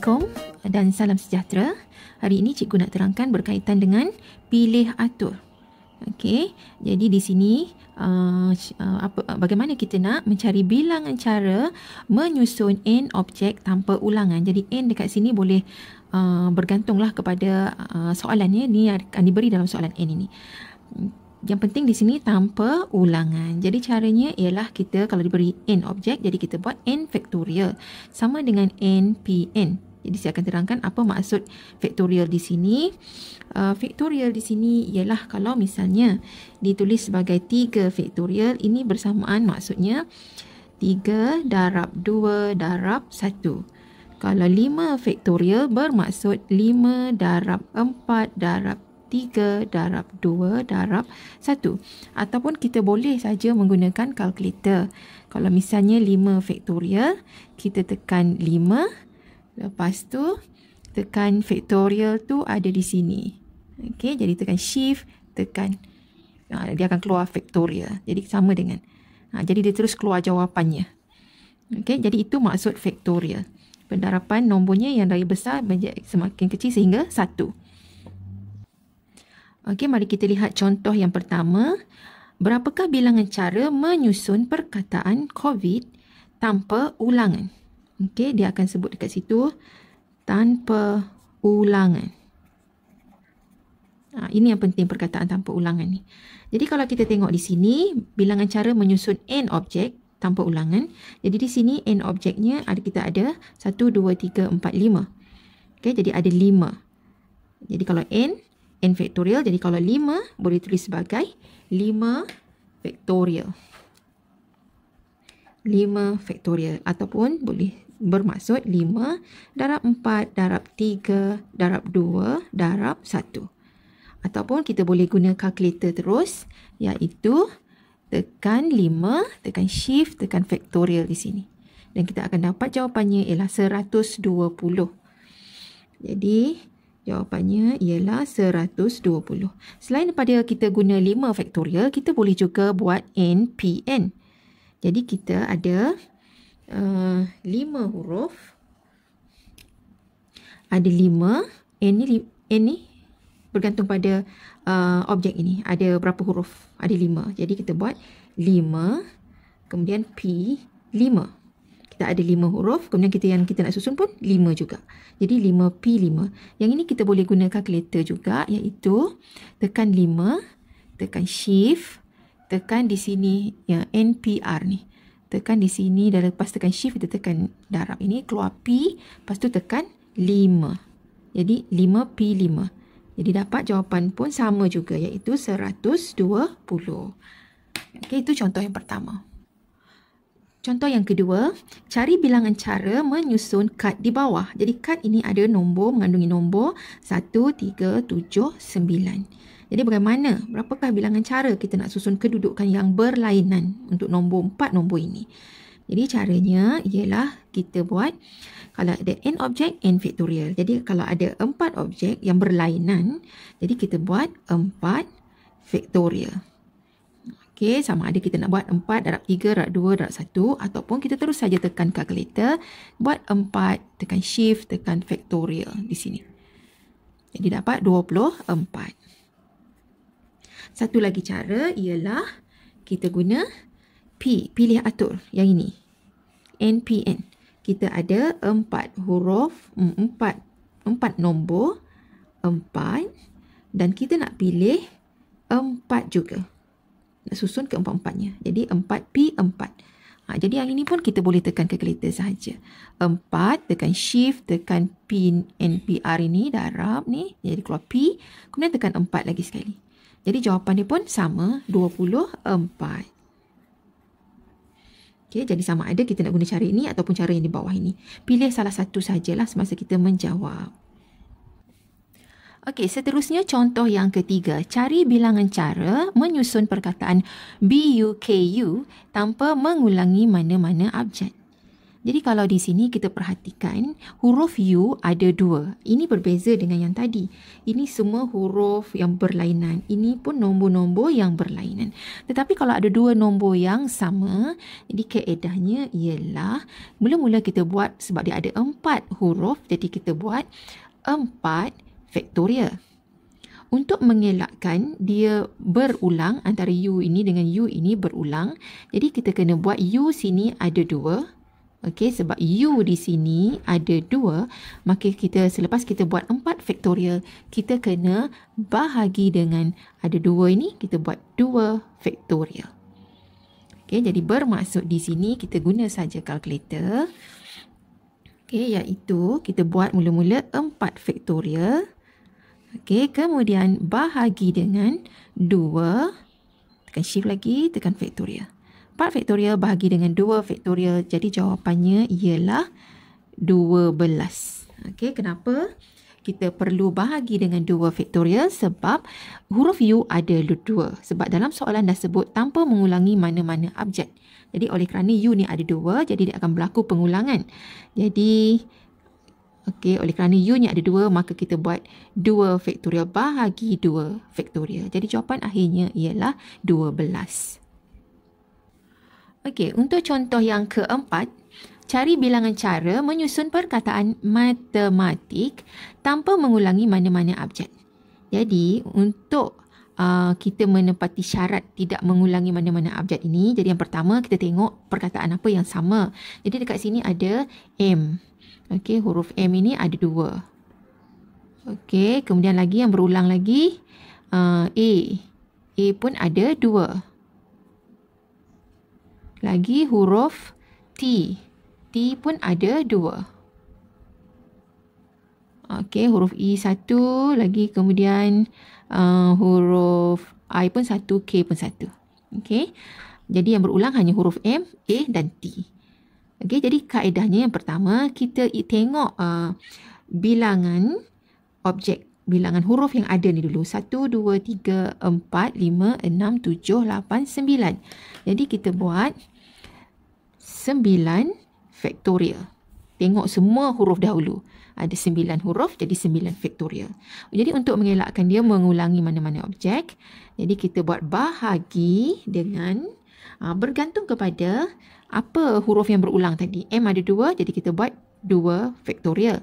Assalamualaikum dan salam sejahtera. Hari ini cikgu nak terangkan berkaitan dengan pilih atur. Okey, jadi di sini bagaimana kita nak mencari bilangan cara menyusun n objek tanpa ulangan. Jadi n dekat sini boleh bergantunglah kepada soalannya. Ni akan diberi dalam soalan n ini. Yang penting di sini tanpa ulangan. Jadi caranya ialah kita kalau diberi n objek, jadi kita buat n faktorial sama dengan npn. Jadi saya akan terangkan apa maksud faktorial di sini. Faktorial di sini ialah kalau misalnya ditulis sebagai 3 faktorial, ini bersamaan maksudnya 3 darab 2 darab 1. Kalau 5 faktorial bermaksud 5 darab 4 darab 3 darab 2 darab 1. Ataupun kita boleh saja menggunakan kalkulator. Kalau misalnya 5 faktorial, kita tekan 5. Lepas tu, tekan faktorial tu ada di sini. Okey, jadi tekan shift, tekan. Dia akan keluar faktorial. Jadi sama dengan. Jadi dia terus keluar jawapannya. Okey, jadi itu maksud faktorial. Pendarapan nombornya yang dari besar menjadi semakin kecil sehingga 1. Okey, mari kita lihat contoh yang pertama. Berapakah bilangan cara menyusun perkataan COVID tanpa ulangan? Okey, dia akan sebut dekat situ tanpa ulangan. Ini yang penting perkataan tanpa ulangan ni. Jadi kalau kita tengok di sini, bilangan cara menyusun n objek tanpa ulangan. Jadi di sini n objeknya kita ada 1, 2, 3, 4, 5. Okey, jadi ada 5. Jadi kalau n faktorial, jadi kalau 5 boleh tulis sebagai 5 faktorial. 5 faktorial ataupun boleh bermaksud 5 darab 4 darab 3 darab 2 darab 1. Ataupun kita boleh guna kalkulator terus, iaitu tekan 5, tekan shift, tekan faktorial di sini. Dan kita akan dapat jawapannya ialah 120. Jadi jawapannya ialah 120. Selain daripada kita guna 5 faktorial, kita boleh juga buat npn. Jadi kita ada 5 huruf. Ada 5. N ni bergantung pada objek ini. Ada berapa huruf? Ada 5. Jadi kita buat 5. Kemudian P 5. Kita ada 5 huruf. Kemudian yang kita nak susun pun 5 juga. Jadi 5P5. Yang ini kita boleh guna kalkulator juga. Iaitu tekan 5. Tekan shift. Tekan di sini NPR ni. Tekan di sini dan lepas tekan shift kita tekan darab ini, keluar P, lepas tu tekan 5. Jadi 5P5. Jadi dapat jawapan pun sama juga, iaitu 120. Okey, itu contoh yang pertama. Contoh yang kedua, cari bilangan cara menyusun kad di bawah. Jadi kad ini ada nombor, mengandungi nombor 1, 3, 7, 9. Jadi bagaimana? Berapakah bilangan cara kita nak susun kedudukan yang berlainan untuk nombor 4 nombor ini? Jadi caranya ialah kita buat, kalau ada n objek, n faktorial. Jadi kalau ada 4 objek yang berlainan, jadi kita buat 4 faktorial. Okey, sama ada kita nak buat 4 darab 3 darab 2 darab 1, ataupun kita terus saja tekan kalkulator, buat 4, tekan shift, tekan faktorial di sini. Jadi dapat 24. Satu lagi cara ialah kita guna P, pilih atur yang ini. NPN. Kita ada 4 huruf, 4 nombor, 4 dan kita nak pilih 4 juga. Nak susun ke 4-4-nya. Jadi 4P4. Jadi yang ini pun kita boleh tekan kalkulator sahaja. 4, tekan shift, tekan pin NPR ini, darab ni. Jadi keluar P. Kemudian tekan 4 lagi sekali. Jadi jawapan dia pun sama, 24. Okey, jadi sama ada kita nak guna cara ini ataupun cara yang di bawah ini. Pilih salah satu sajalah semasa kita menjawab. Okey, seterusnya contoh yang ketiga. Cari bilangan cara menyusun perkataan BUKU tanpa mengulangi mana-mana abjad. Jadi kalau di sini kita perhatikan huruf U ada 2. Ini berbeza dengan yang tadi. Ini semua huruf yang berlainan. Ini pun nombor-nombor yang berlainan. Tetapi kalau ada 2 nombor yang sama, jadi kaedahnya ialah mula-mula kita buat sebab dia ada 4 huruf, jadi kita buat 4 faktorial. Untuk mengelakkan dia berulang antara U ini dengan U ini berulang, jadi kita kena buat U sini ada 2. Okey, sebab U di sini ada 2, maka kita selepas kita buat 4 faktorial, kita kena bahagi dengan ada 2 ini, kita buat 2 faktorial. Okey, jadi bermaksud di sini kita guna saja kalkulator. Okey, iaitu kita buat mula-mula 4 faktorial. Okey, kemudian bahagi dengan 2, tekan shift lagi, tekan faktorial. 4 faktorial bahagi dengan 2 faktorial. Jadi jawapannya ialah 12. Okey, kenapa kita perlu bahagi dengan 2 faktorial? Sebab huruf U ada 2. Sebab dalam soalan dah sebut tanpa mengulangi mana-mana abjad. Jadi oleh kerana U ni ada 2, jadi dia akan berlaku pengulangan. Jadi okey, oleh kerana U ni ada 2, maka kita buat 2 faktorial bahagi 2 faktorial. Jadi jawapan akhirnya ialah 12. Okey, untuk contoh yang keempat, cari bilangan cara menyusun perkataan matematik tanpa mengulangi mana-mana abjad. Jadi, untuk kita menepati syarat tidak mengulangi mana-mana abjad ini, jadi yang pertama kita tengok perkataan apa yang sama. Jadi dekat sini ada M. Okey, huruf M ini ada 2. Okey, kemudian lagi yang berulang lagi A. A pun ada 2. Lagi huruf T. T pun ada 2. Okey, huruf I 1. Lagi kemudian huruf I pun 1, K pun 1. Okey. Jadi yang berulang hanya huruf M, A dan T. Okey, jadi kaedahnya yang pertama kita tengok bilangan objek, bilangan huruf yang ada ni dulu. 1, 2, 3, 4, 5, 6, 7, 8, 9. Jadi kita buat 9 faktorial. Tengok semua huruf dahulu. Ada 9 huruf, jadi 9 faktorial. Jadi untuk mengelakkan dia mengulangi mana-mana objek, jadi kita buat bahagi dengan bergantung kepada apa huruf yang berulang tadi. M ada 2, jadi kita buat 2 faktorial.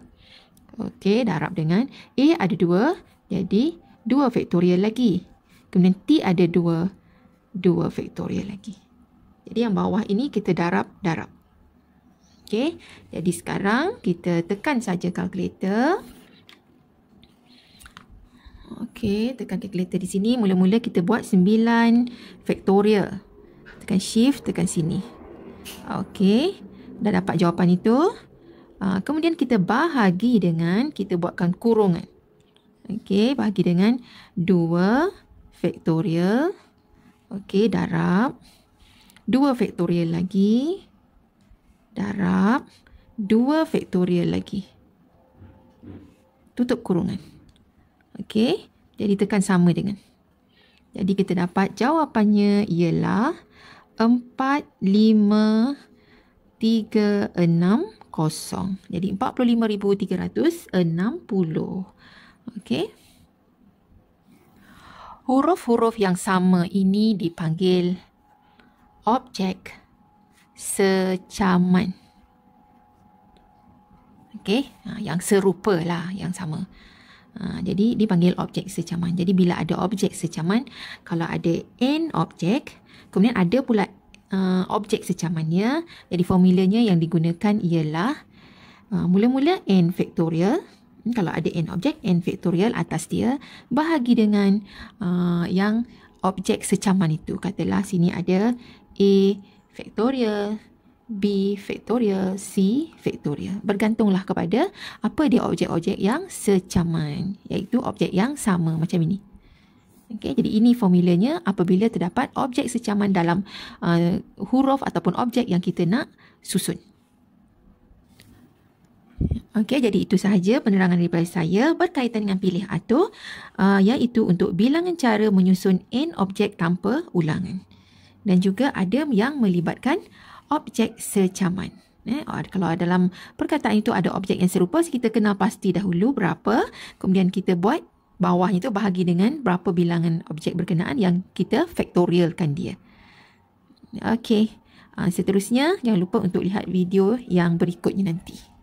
Okey, darab dengan A ada 2, jadi 2 faktorial lagi. Kemudian T ada 2 faktorial lagi. Jadi yang bawah ini kita darab. Okey, jadi sekarang kita tekan saja kalkulator. Okey, tekan kalkulator di sini. Mula-mula kita buat 9 faktorial. Tekan shift, tekan sini. Okey, dah dapat jawapan itu. Kemudian kita bahagi dengan, kita buatkan kurungan. Okey, bahagi dengan 2 faktorial. Okey, darab. 2 faktorial lagi. Darab. 2 faktorial lagi. Tutup kurungan. Okey, jadi tekan sama dengan. Jadi kita dapat jawapannya ialah 4, 5, 3, 6, 0. Jadi 45,360. Okey. Huruf-huruf yang sama ini dipanggil objek secaman. Okey, yang serupa lah, yang sama. Jadi dipanggil objek secaman. Jadi bila ada objek secaman, kalau ada n objek, kemudian ada pula objek secamannya, jadi formulanya yang digunakan ialah mula-mula n faktorial. Kalau ada n objek, n faktorial atas dia bahagi dengan yang objek secaman itu. Katalah sini ada A faktorial, B faktorial, C faktorial. Bergantunglah kepada apa dia objek-objek yang secaman, iaitu objek yang sama macam ini. Okay, jadi ini formulanya apabila terdapat objek secaman dalam huruf ataupun objek yang kita nak susun. Okey, jadi itu sahaja penerangan daripada saya berkaitan dengan pilih atur, iaitu untuk bilangan cara menyusun n objek tanpa ulangan. Dan juga ada yang melibatkan objek secaman. Kalau dalam perkataan itu ada objek yang serupa, kita kenal pasti dahulu berapa. Kemudian kita buat bawahnya itu bahagi dengan berapa bilangan objek berkenaan yang kita faktorialkan dia. Okey. Seterusnya, jangan lupa untuk lihat video yang berikutnya nanti.